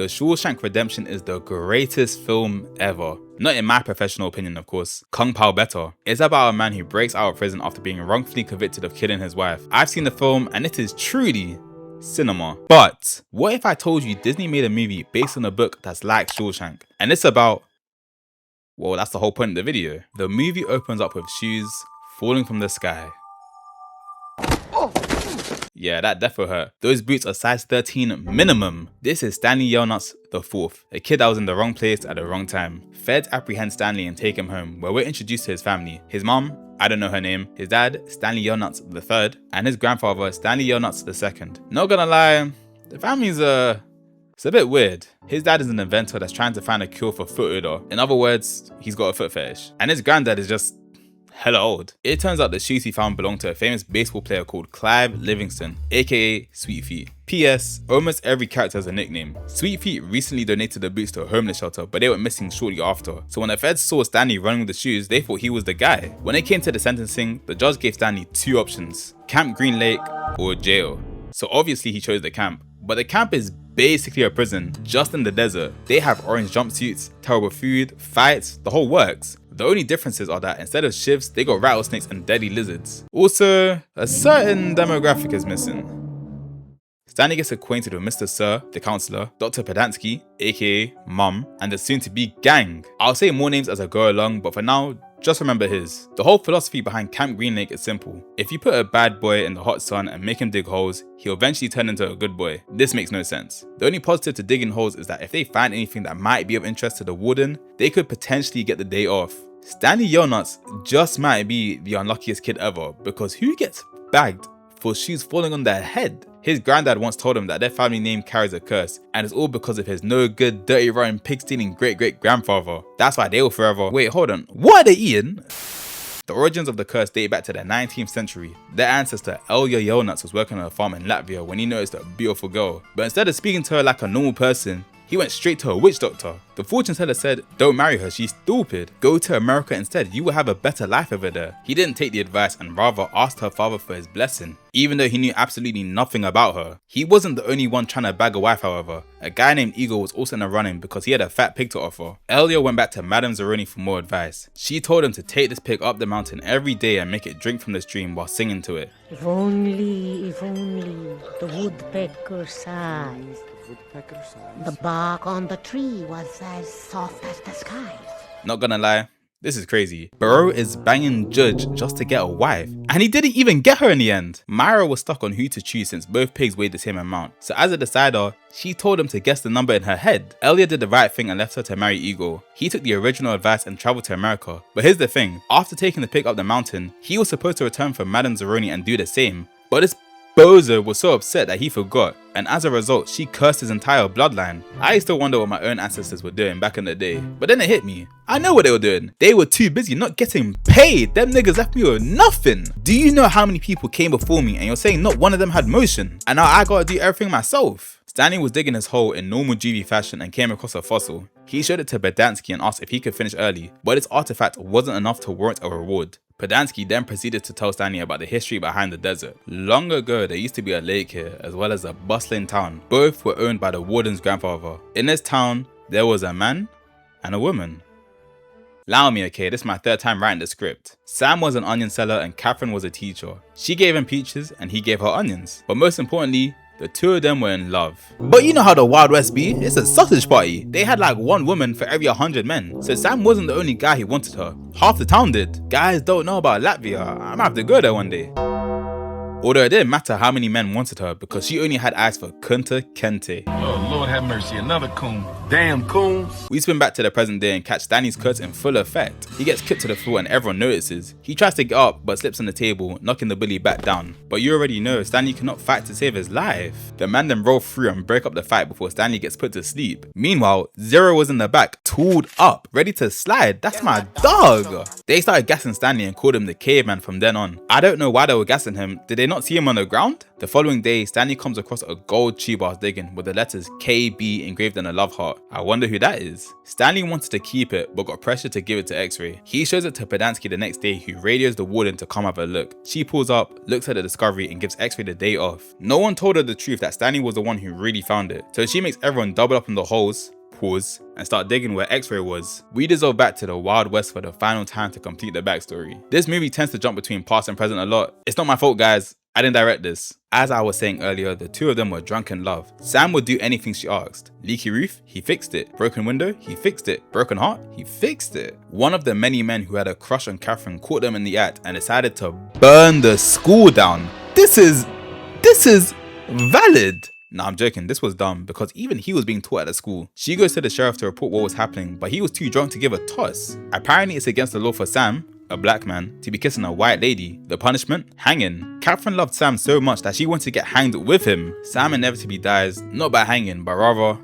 The Shawshank Redemption is the greatest film ever. Not in my professional opinion, of course. Kung Pao better. It's about a man who breaks out of prison after being wrongfully convicted of killing his wife. I've seen the film and it is truly cinema. But what if I told you Disney made a movie based on a book that's like Shawshank? And it's about, well, that's the whole point of the video. The movie opens up with shoes falling from the sky. Yeah, that defo hurt. Those boots are size 13 minimum. This is Stanley Yelnuts IV, a kid that was in the wrong place at the wrong time. Feds apprehend Stanley and take him home, where we're introduced to his family. His mom, I don't know her name, his dad, Stanley Yelnuts III, and his grandfather, Stanley Yelnuts II. Not gonna lie, the family's it's a bit weird. His dad is an inventor that's trying to find a cure for foot odor. In other words, he's got a foot fetish. And his granddad is just hella old. It turns out the shoes he found belonged to a famous baseball player called Clive Livingston, aka Sweet Feet. P.S. Almost every character has a nickname. Sweet Feet recently donated the boots to a homeless shelter, but they went missing shortly after. So when the feds saw Stanley running with the shoes, they thought he was the guy. When it came to the sentencing, the judge gave Stanley two options: Camp Green Lake or jail. So obviously he chose the camp. But the camp is basically a prison, just in the desert. They have orange jumpsuits, terrible food, fights, the whole works. The only differences are that instead of shivs, they got rattlesnakes and deadly lizards. Also, a certain demographic is missing. Stanley gets acquainted with Mr. Sir, the counselor, Dr. Pedansky, aka Mum, and the soon-to-be gang. I'll say more names as I go along, but for now, just remember his. The whole philosophy behind Camp Green Lake is simple. If you put a bad boy in the hot sun and make him dig holes, he'll eventually turn into a good boy. This makes no sense. The only positive to digging holes is that if they find anything that might be of interest to the warden, they could potentially get the day off. Stanley Yelnuts just might be the unluckiest kid ever, because who gets bagged for shoes falling on their head? His granddad once told him that their family name carries a curse, and it's all because of his no good, dirty, rotten, pig-stealing great-great-grandfather. That's why they will forever— wait, hold on, what are they eating? The origins of the curse date back to the 19th century. Their ancestor Elya Yelnuts was working on a farm in Latvia when he noticed a beautiful girl, but instead of speaking to her like a normal person, he went straight to a witch doctor. The fortune teller said, "Don't marry her, she's stupid. Go to America instead, you will have a better life over there." He didn't take the advice and rather asked her father for his blessing, even though he knew absolutely nothing about her. He wasn't the only one trying to bag a wife, however. A guy named Igor was also in the running because he had a fat pig to offer. Elya went back to Madame Zeroni for more advice. She told him to take this pig up the mountain every day and make it drink from the stream while singing to it. If only the woodpecker sighs. The bark on the tree was as soft as the sky. Not gonna lie, this is crazy. Bro is banging Judge just to get a wife, and he didn't even get her in the end. Myra was stuck on who to choose since both pigs weighed the same amount. So as a decider, she told him to guess the number in her head. Elya did the right thing and left her to marry Igor. He took the original advice and traveled to America. But here's the thing, after taking the pig up the mountain, he was supposed to return for Madame Zeroni and do the same. But this bozo was so upset that he forgot, and as a result, she cursed his entire bloodline. I used to wonder what my own ancestors were doing back in the day, but then it hit me. I know what they were doing. They were too busy not getting paid. Them niggas left me with nothing. Do you know how many people came before me and you're saying not one of them had motion? And now I gotta do everything myself. Stanley was digging his hole in normal juvie fashion and came across a fossil. He showed it to Pedansky and asked if he could finish early, but this artifact wasn't enough to warrant a reward. Pedansky then proceeded to tell Stanley about the history behind the desert. Long ago, there used to be a lake here, as well as a bustling town. Both were owned by the warden's grandfather. In this town, there was a man and a woman. Allow me, okay, this is my third time writing the script. Sam was an onion seller and Catherine was a teacher. She gave him peaches and he gave her onions. But most importantly, the two of them were in love. But you know how the Wild West be, it's a sausage party. They had like one woman for every 100 men. So Sam wasn't the only guy who wanted her. Half the town did. Guys don't know about Latvia, I might have to go there one day. Although it didn't matter how many men wanted her because she only had eyes for Kunta Kente. Oh, Lord have mercy, another coon. Damn coons. We spin back to the present day and catch Stanley's curse in full effect. He gets kicked to the floor and everyone notices. He tries to get up but slips on the table, knocking the bully back down. But you already know Stanley cannot fight to save his life. The man then roll through and break up the fight before Stanley gets put to sleep. Meanwhile, Zero was in the back, tooled up, ready to slide. That's my dog. They started gassing Stanley and called him the caveman from then on. I don't know why they were gassing him. Did they not see him on the ground? The following day, Stanley comes across a gold tube while digging with the letters KB engraved in a love heart. I wonder who that is. Stanley wanted to keep it but got pressured to give it to X-Ray. He shows it to Podansky the next day, who radios the warden to come have a look. She pulls up, looks at the discovery and gives X-Ray the day off. No one told her the truth that Stanley was the one who really found it, so she makes everyone double up on the holes, pause, and start digging where X-Ray was. We dissolve back to the Wild West for the final time to complete the backstory. This movie tends to jump between past and present a lot. It's not my fault, guys. I didn't direct this. As I was saying earlier, the two of them were drunk in love. Sam would do anything she asked. Leaky roof? He fixed it. Broken window? He fixed it. Broken heart? He fixed it. One of the many men who had a crush on Catherine caught them in the act and decided to burn the school down. This is valid. Nah, I'm joking, this was dumb because even he was being taught at the school. She goes to the sheriff to report what was happening, but he was too drunk to give a toss. Apparently it's against the law for Sam, a black man, to be kissing a white lady. The punishment? Hanging. Catherine loved Sam so much that she wanted to get hanged with him. Sam inevitably dies, not by hanging, but rather...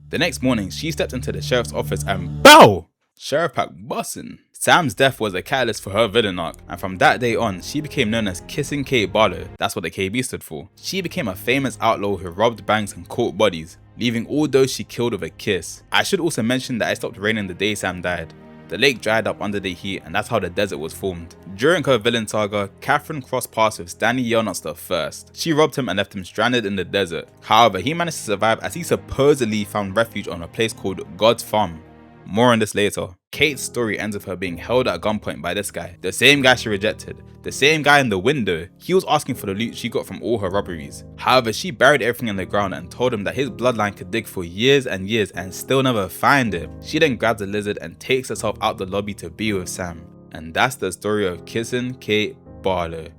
The next morning, she stepped into the sheriff's office and BOW! Sheriff Pack bussin'. Sam's death was a catalyst for her villain arc, and from that day on, she became known as Kissing Kate Barlow. That's what the KB stood for. She became a famous outlaw who robbed banks and caught bodies, leaving all those she killed with a kiss. I should also mention that it stopped raining the day Sam died. The lake dried up under the heat, and that's how the desert was formed. During her villain saga, Catherine crossed paths with Stanley Yelnats the First. She robbed him and left him stranded in the desert. However, he managed to survive as he supposedly found refuge on a place called God's Farm. More on this later. Kate's story ends with her being held at gunpoint by this guy, the same guy she rejected, the same guy in the window. He was asking for the loot she got from all her robberies. However, she buried everything in the ground and told him that his bloodline could dig for years and years and still never find it. She then grabs a lizard and takes herself out the lobby to be with Sam. And that's the story of Kissing Kate Barlow.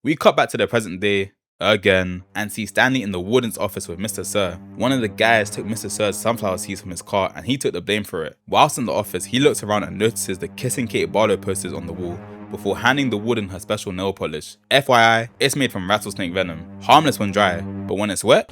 We cut back to the present day again and see Stanley in the warden's office with Mr. Sir. One of the guys took Mr. Sir's sunflower seeds from his car and he took the blame for it. Whilst in the office, he looks around and notices the Kissing Kate Barlow posters on the wall before handing the warden her special nail polish. FYI, it's made from rattlesnake venom. Harmless when dry, but when it's wet...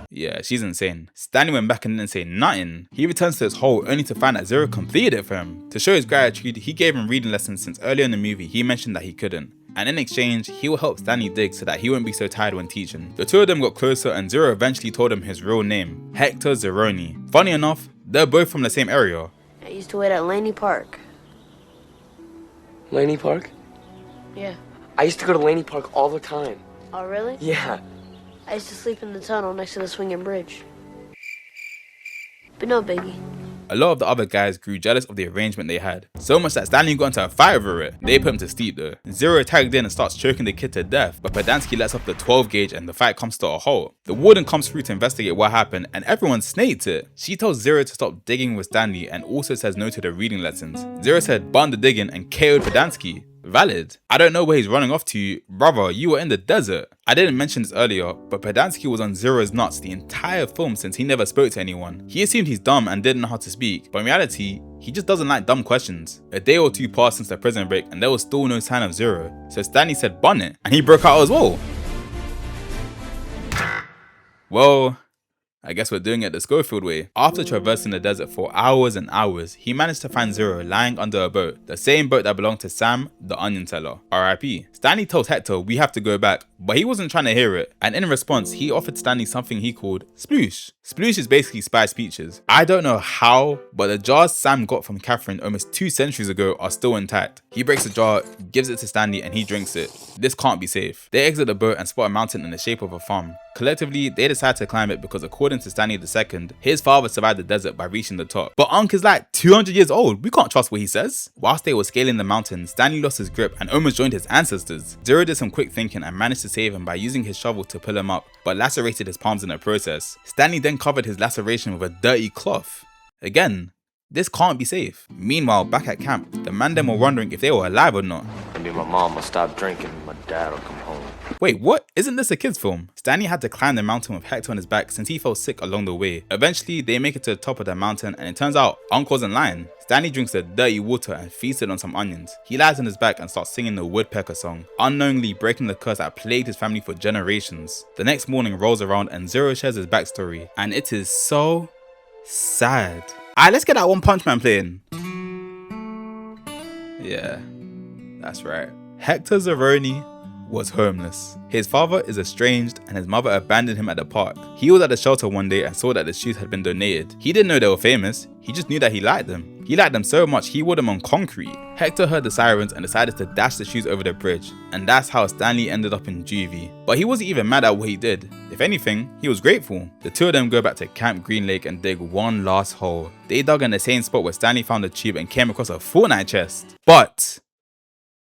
Yeah, she's insane. Stanley went back and didn't say nothing. He returns to his hole only to find that Zero completed it for him. To show his gratitude, he gave him reading lessons since earlier in the movie he mentioned that he couldn't. And in exchange, he will help Stanley dig so that he won't be so tired when teaching. The two of them got closer and Zero eventually told him his real name, Hector Zeroni. Funny enough, they're both from the same area. I used to wait at Laney Park. Laney Park? Yeah. I used to go to Laney Park all the time. Oh, really? Yeah. I used to sleep in the tunnel next to the swinging bridge. But no biggie. A lot of the other guys grew jealous of the arrangement they had, so much that Stanley got into a fight over it. They put him to sleep though. Zero tagged in and starts choking the kid to death, but Podansky lets off the 12 gauge and the fight comes to a halt. The warden comes through to investigate what happened and everyone snaked it. She tells Zero to stop digging with Stanley and also says no to the reading lessons. Zero said burn the digging and KO'd Podansky. Valid. I don't know where he's running off to. Brother, you were in the desert. I didn't mention this earlier, but Podansky was on Zero's nuts the entire film since he never spoke to anyone. He assumed he's dumb and didn't know how to speak, but in reality, he just doesn't like dumb questions. A day or two passed since the prison break and there was still no sign of Zero, so Stanley said bun it, and he broke out as well. Well, I guess we're doing it the Schofield way. After traversing the desert for hours and hours, he managed to find Zero lying under a boat, the same boat that belonged to Sam, the onion seller. RIP. Stanley tells Hector we have to go back, but he wasn't trying to hear it, and in response, he offered Stanley something he called sploosh. Sploosh is basically spice peaches. I don't know how, but the jars Sam got from Catherine almost 2 centuries ago are still intact. He breaks the jar, gives it to Stanley, and he drinks it. This can't be safe. They exit the boat and spot a mountain in the shape of a farm. Collectively, they decide to climb it because according to Stanley II, his father survived the desert by reaching the top. But Unc is like 200 years old, we can't trust what he says. Whilst they were scaling the mountain, Stanley lost his grip and almost joined his ancestors. Zero did some quick thinking and managed to save him by using his shovel to pull him up, but lacerated his palms in the process. Stanley then covered his laceration with a dirty cloth. Again, this can't be safe. Meanwhile, back at camp, the man them were wondering if they were alive or not. Maybe my mom will stop drinking and my dad will come home. Wait, what? Isn't this a kid's film? Stanley had to climb the mountain with Hector on his back since he fell sick along the way. Eventually, they make it to the top of the mountain and it turns out Unc wasn't lying. Stanley drinks the dirty water and feasted on some onions. He lies on his back and starts singing the woodpecker song, unknowingly breaking the curse that plagued his family for generations. The next morning rolls around and Zero shares his backstory, and it is so sad. Alright, let's get that One Punch Man playing. Yeah, that's right. Hector Zeroni was homeless. His father is estranged and his mother abandoned him at the park. He was at the shelter one day and saw that the shoes had been donated. He didn't know they were famous, he just knew that he liked them. He liked them so much he wore them on concrete. Hector heard the sirens and decided to dash the shoes over the bridge, and that's how Stanley ended up in juvie. But he wasn't even mad at what he did. If anything, he was grateful. The two of them go back to Camp Green Lake and dig one last hole. They dug in the same spot where Stanley found the tube and came across a Fortnite chest. But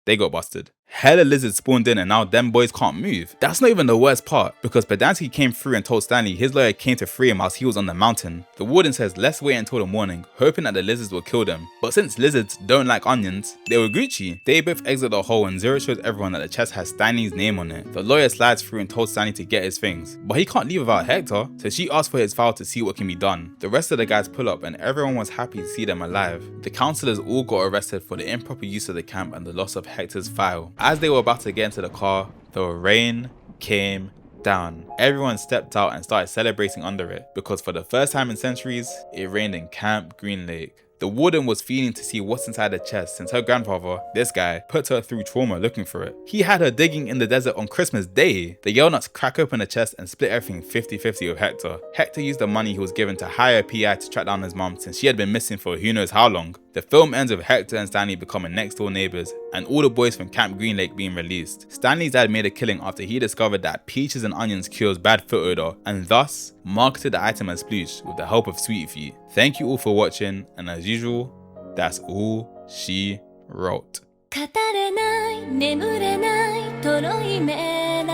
they got busted. Hella lizards spawned in and now them boys can't move. That's not even the worst part, because Pedanski came through and told Stanley his lawyer came to free him whilst he was on the mountain. The warden says let's wait until the morning, hoping that the lizards will kill them. But since lizards don't like onions, they were Gucci. They both exit the hole and Zero shows everyone that the chest has Stanley's name on it. The lawyer slides through and told Stanley to get his things, but he can't leave without Hector, so she asks for his file to see what can be done. The rest of the guys pull up and everyone was happy to see them alive. The counselors all got arrested for the improper use of the camp and the loss of Hector's file. As they were about to get into the car, the rain came down. Everyone stepped out and started celebrating under it, because for the first time in centuries, it rained in Camp Green Lake. The warden was feeling to see what's inside the chest since her grandfather, this guy, put her through trauma looking for it. He had her digging in the desert on Christmas Day. The Yellnuts crack open the chest and split everything 50-50 with Hector. Hector used the money he was given to hire a PI to track down his mom since she had been missing for who knows how long. The film ends with Hector and Stanley becoming next door neighbors and all the boys from Camp Green Lake being released. Stanley's dad made a killing after he discovered that peaches and onions cures bad foot odor and thus marketed the item as sploosh with the help of Sweet Feet. Thank you all for watching, and as usual, that's all she wrote. 語れない眠れないとろいメ